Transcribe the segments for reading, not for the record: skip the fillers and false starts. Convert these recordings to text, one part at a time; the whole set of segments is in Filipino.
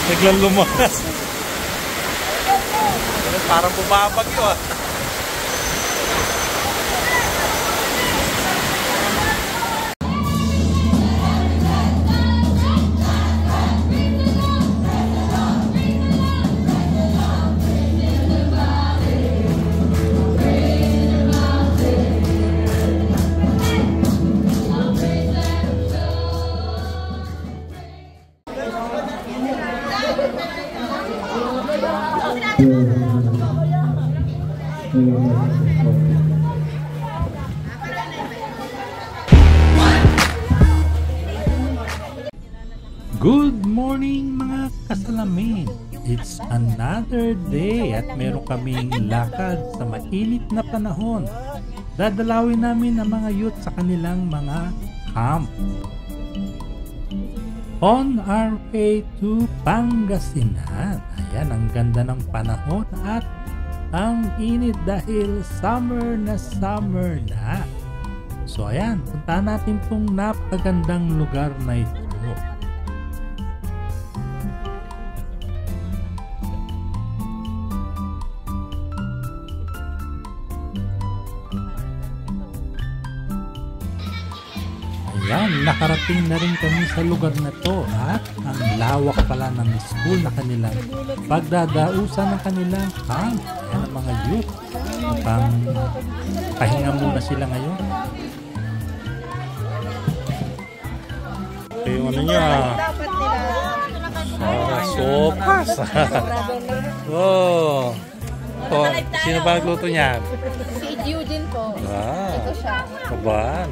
Biglang lumakas. Parang bumabagyo ah. Good morning mga kasalamin! It's another day at meron kaming lakad sa mainit na panahon. Dadalawin namin ang mga youth sa kanilang mga camp. On our way to Pangasinan. Ayan, ang ganda ng panahon at ang init dahil summer na. So ayan, puntahan natin tong napakagandang lugar na ito. Ayan, nakarating na rin kami sa lugar na to at ang lawak pala ng school na kanilang pagdadausan ng kanilang camp. Ayan ang mga youth. Pang pahinga muna sila ngayon. Okay, yung ano niya? Sopas. Oh. Oh, sino ba nagluto niyan? Si Eugene po. Ah. Ito siya. Aba,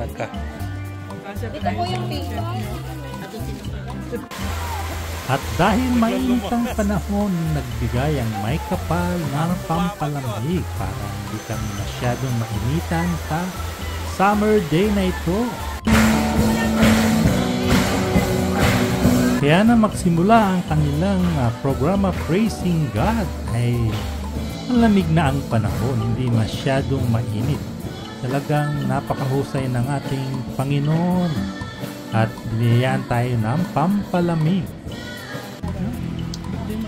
Ito po yung pizza. At dahil mainit ang panahon, nagbigay ang may kapal ng pampalamig para hindi kami masyadong mainitan sa summer day na ito. Kaya na magsimula ang kanilang programa Praising God ay malamig na ang panahon, hindi masyadong mainit. Talagang napakahusay ng ating Panginoon at binigyan tayo ng pampalamig.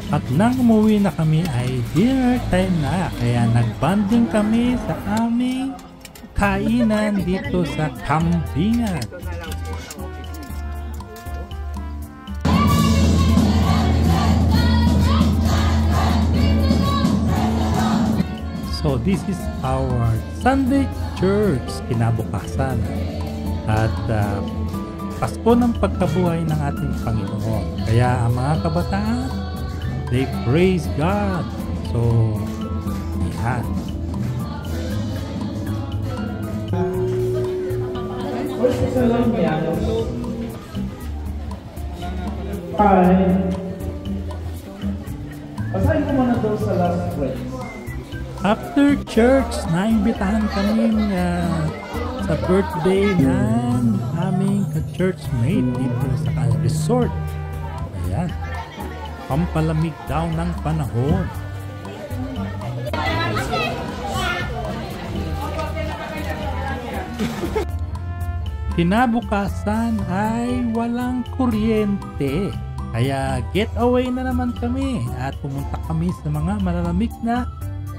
At nang umuwi na kami ay dinner time na, kaya nagbanding kami sa aming kainan dito sa Kambingan. So this is our Sunday church kinabukasan at Pasko ng pagkabuhay ng ating Panginoon. Kaya ang mga kabataan, they praise God. So, yan. First Thessalonians 5. Basahin ko muna doon sa last phrase. After church, naimbitahan kami sa birthday ng aming ka-churchmate dito sa resort. Ayan. Pampalamig daw ng panahon. Kinabukasan ay walang kuryente. Kaya getaway na naman kami at pumunta kami sa mga malalamig na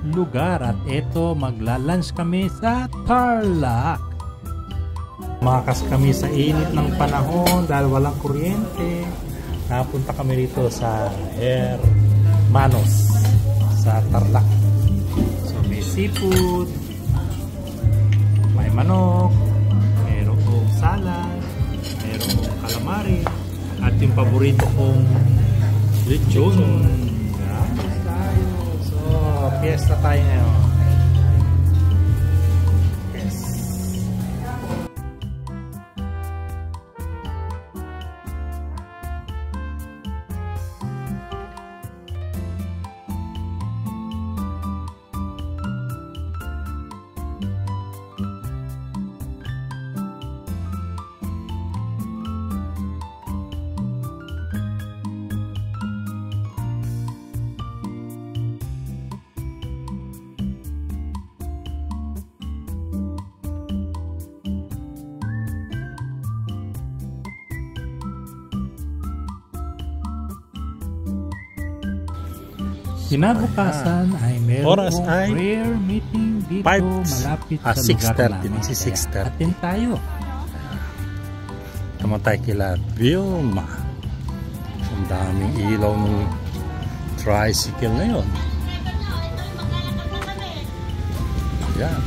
lugar at eto magla-lunch kami sa Tarlac. Makas kami sa init ng panahon dahil walang kuryente. Napunta kami rito sa Hermanos sa Tarlac. So may seafood, may manok, mayroong salad, mayroong calamari at yung paborito kong lechon. Fiesta tayo ngayon. Kinabukasan ay meron Oras pong ay prayer meeting dito 5, malapit sa lugar 6:30, namin. magsi Kaya 6:30. attend tayo. Naman tayo kila Vilma. Ang daming ilaw ng tricycle na yun. Yan.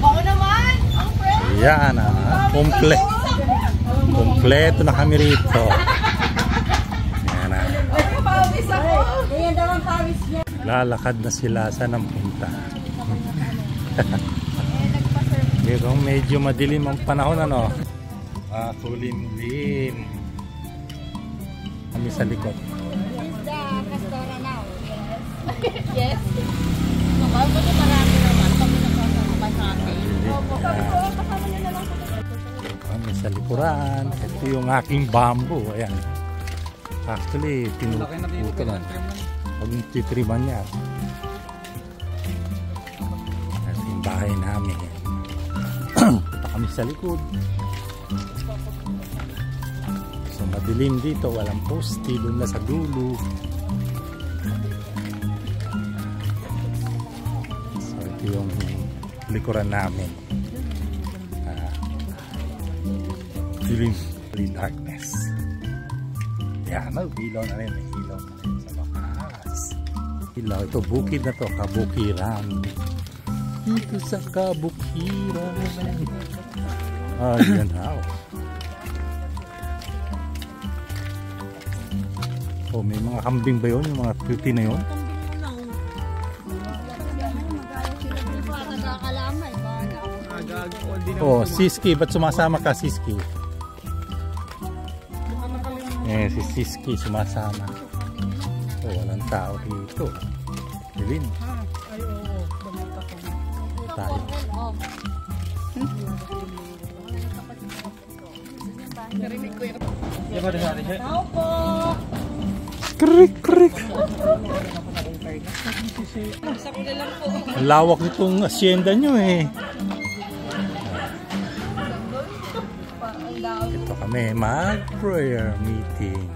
Bako naman! Ang friend! Yan kompleto na kami rito. Yan na. Pawis ako! Ayan daw ang pawis niya. Lalakad na sila sa nang punta. Pero medyo madilim ang panahon, ano? Kulimlim. Kami sa likod. Is the Castora now? Yes. Yes? Bakit marami naman? Kami nakasama sa akin. Opo, sabi ko, kasama niyo na lang po. Kami sa likuran. Ito yung aking bamboo. Ayan. Actually, tinututo na. Pag titriban niya. Ito yung bahay namin. Punta kami sa likod. So madilim dito. Walang poste. Doon na sa dulo. So ito yung likuran namin. Feeling darkness. Yan, ilaw na rin. May ilaw na rin sa bakas. Ilaw. Ito, bukid na to. Kabukiran. Dito sa kabukiran. Yan ha. Oh, may mga kambing ba yun? Yung mga tuti na yun? Oh, Siski. Ba't sumasama ka, Siski? Si Siski sumasama. Oh, walang tao dito. Dilin. Ay, oo. Pumunta ko. Tayo. Narinig ko yung... Tao po! Krik, krik. Sa kula lang po. Ang lawak nitong asyenda nyo eh. Ito kami, mag-prayer meeting.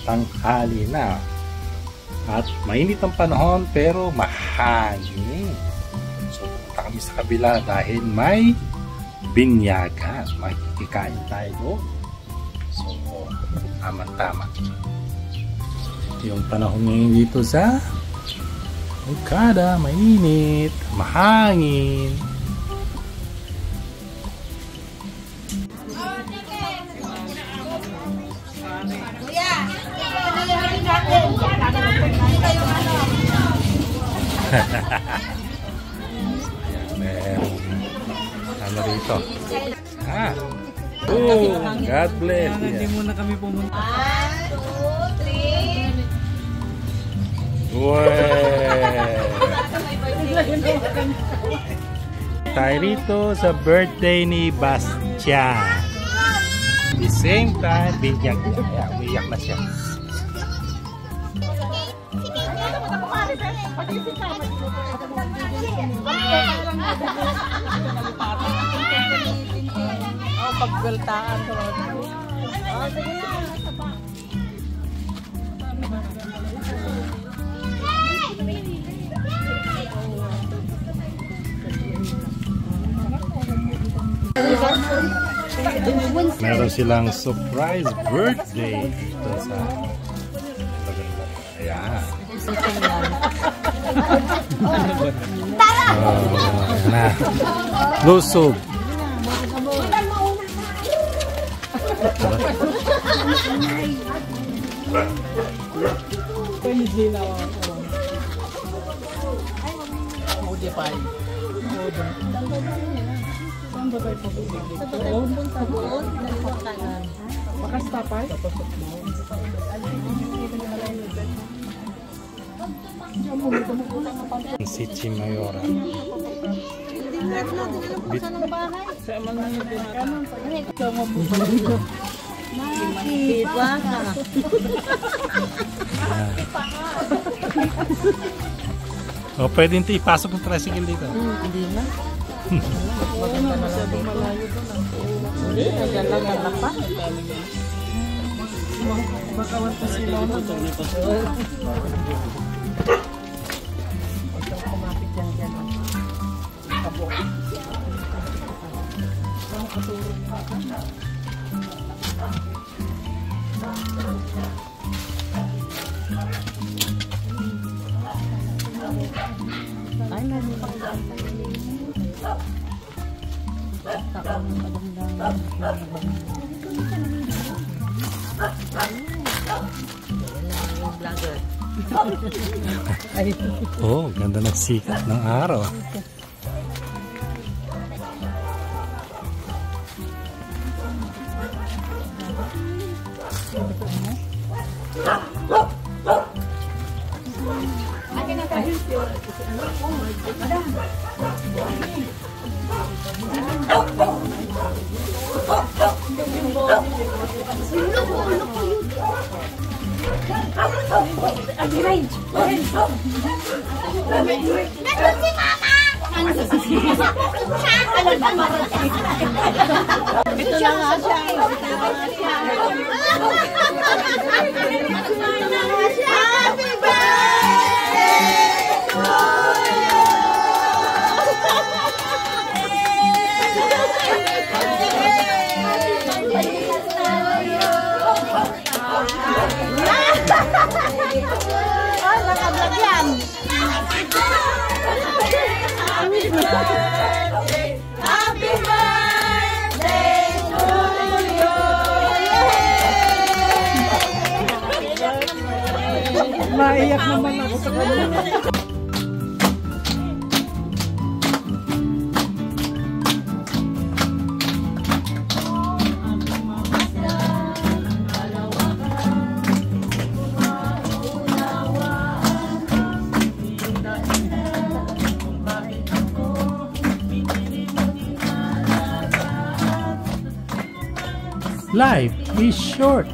Tanghali na at mainit ang panahon pero mahangin. So punta kami sa kabila dahil may binyagan. Makikikain tayo doon. So tama-tama. Yung panahon ngayon dito sa Okada, mainit, mahangin. Meron ano rito. God bless. Hindi muna kami pumunta. 1, 2, 3. Tayo rito sa birthday ni Bastian. The same time, biyak niya. Umiyak na siya. Pagbaltaan ko. Meron silang surprise birthday dito sa maganda. Ayan. Na. Lusog. Si Chimayora. O, pwede hindi ipasok ng tricycle dito. Hindi na. Maganda na lang malayo doon. Hindi, naganda pa. Bakawan pa sila. Kumapit yan dyan. Kabok. Katurong pa. Ay, nalipang Oh, ganda ng sikat ng araw. Ito na nga siya. Happy oh, nakablog yan. Happy birthday to you. Naiyak naman ako sa kanila. Life is short.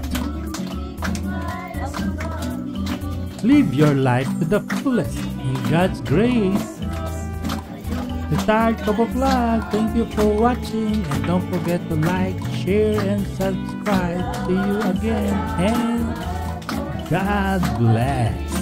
Live your life to the fullest in God's grace. Retired Kobo Vlog, thank you for watching, and don't forget to like, share, and subscribe. See you again, and God bless.